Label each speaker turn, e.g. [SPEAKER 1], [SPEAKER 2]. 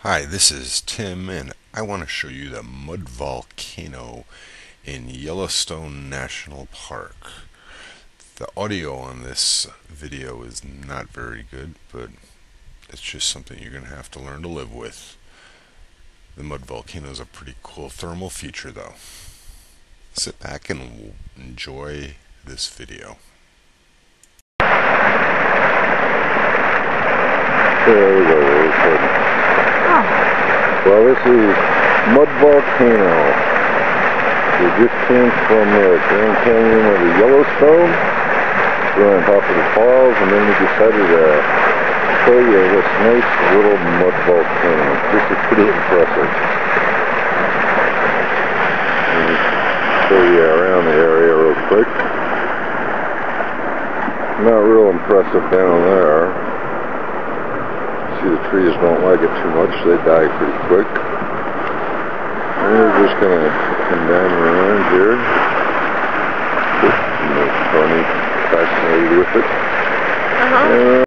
[SPEAKER 1] Hi, this is Tim, and I want to show you the mud volcano in Yellowstone National Park. The audio on this video is not very good, but it's just something you're going to have to learn to live with. The mud volcano is a pretty cool thermal feature, though. Sit back and enjoy this video.
[SPEAKER 2] There we go. Well, this is Mud Volcano. We just came from the Grand Canyon of the Yellowstone. We're on top of the falls, and then we decided to show you this nice little mud volcano. This is pretty impressive. Let me show you around the area real quick. Not real impressive down there. See, the trees don't like it too much, they die pretty quick. And we're just going to come down around here. I'm fascinated with it.